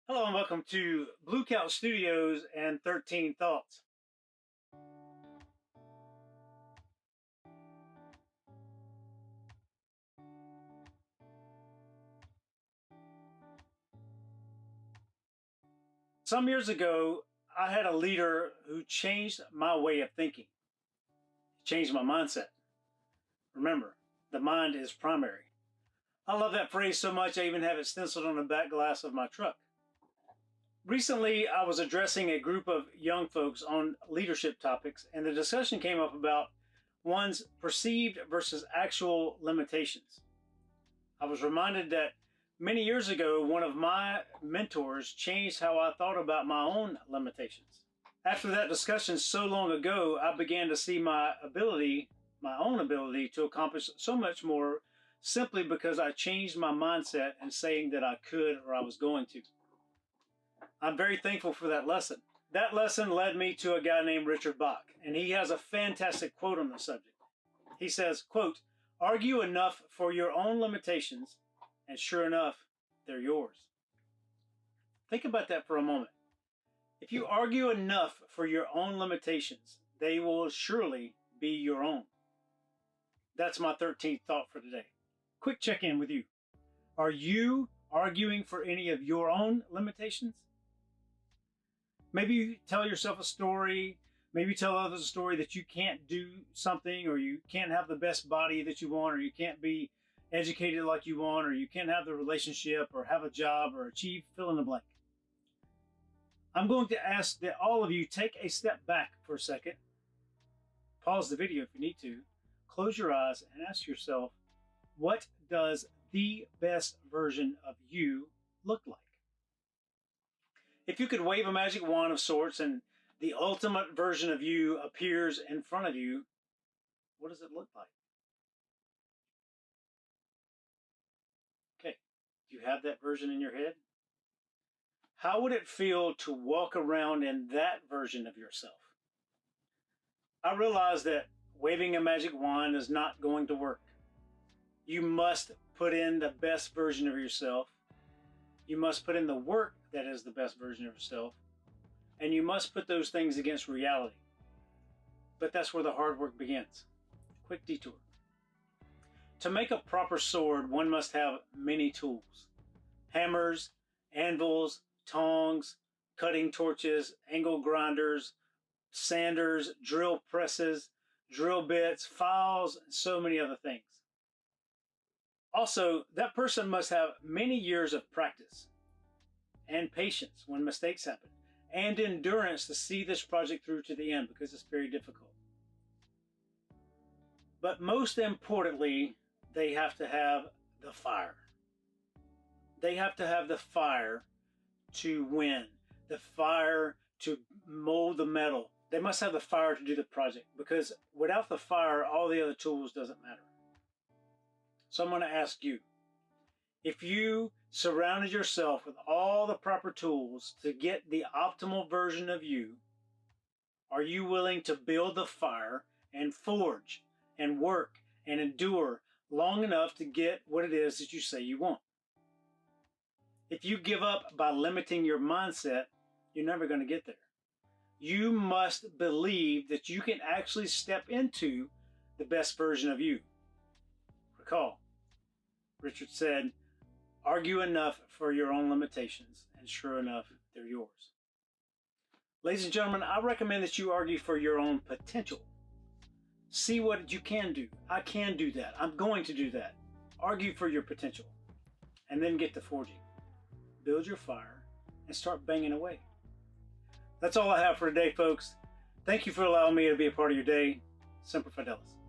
Hello and welcome to Blue Couch Studios and 13 Thoughts. Some years ago, I had a leader who changed my way of thinking, changed my mindset. Remember, the mind is primary. I love that phrase so much, I even have it stenciled on the back glass of my truck. Recently, I was addressing a group of young folks on leadership topics, and the discussion came up about one's perceived versus actual limitations. I was reminded that many years ago, one of my mentors changed how I thought about my own limitations. After that discussion so long ago, I began to see my own ability to accomplish so much more simply because I changed my mindset and saying that I could or I was going to. I'm very thankful for that lesson. That lesson led me to a guy named Richard Bach, and he has a fantastic quote on the subject. He says, quote, "Argue enough for your own limitations, and sure enough, they're yours." Think about that for a moment. If you argue enough for your own limitations, they will surely be your own. That's my 13th thought for today. Quick check-in with you. Are you arguing for any of your own limitations? Maybe you tell yourself a story, maybe tell others a story that you can't do something, or you can't have the best body that you want, or you can't be educated like you want, or you can't have the relationship, or have a job, or achieve fill in the blank. I'm going to ask that all of you take a step back for a second, pause the video if you need to, close your eyes and ask yourself, what does the best version of you look like? If you could wave a magic wand of sorts and the ultimate version of you appears in front of you, what does it look like? Okay, do you have that version in your head? How would it feel to walk around in that version of yourself? I realize that waving a magic wand is not going to work. You must put in the best version of yourself. You must put in the work that is the best version of yourself. And you must put those things against reality. But that's where the hard work begins. Quick detour. To make a proper sword, one must have many tools. Hammers, anvils, tongs, cutting torches, angle grinders, sanders, drill presses, drill bits, files, and so many other things. Also, that person must have many years of practice and patience when mistakes happen, and endurance to see this project through to the end, because it's very difficult. But most importantly, they have to have the fire. They have to have the fire to win, the fire to mold the metal. They must have the fire to do the project, because without the fire, all the other tools doesn't matter. So I'm going to ask you, if you surrounded yourself with all the proper tools to get the optimal version of you, are you willing to build the fire and forge and work and endure long enough to get what it is that you say you want? If you give up by limiting your mindset, you're never going to get there. You must believe that you can actually step into the best version of you. Recall, Richard said, argue enough for your own limitations, and sure enough, they're yours. Ladies and gentlemen, I recommend that you argue for your own potential. See what you can do. I can do that. I'm going to do that. Argue for your potential, and then get to forging. Build your fire and start banging away. That's all I have for today, folks. Thank you for allowing me to be a part of your day. Semper Fidelis.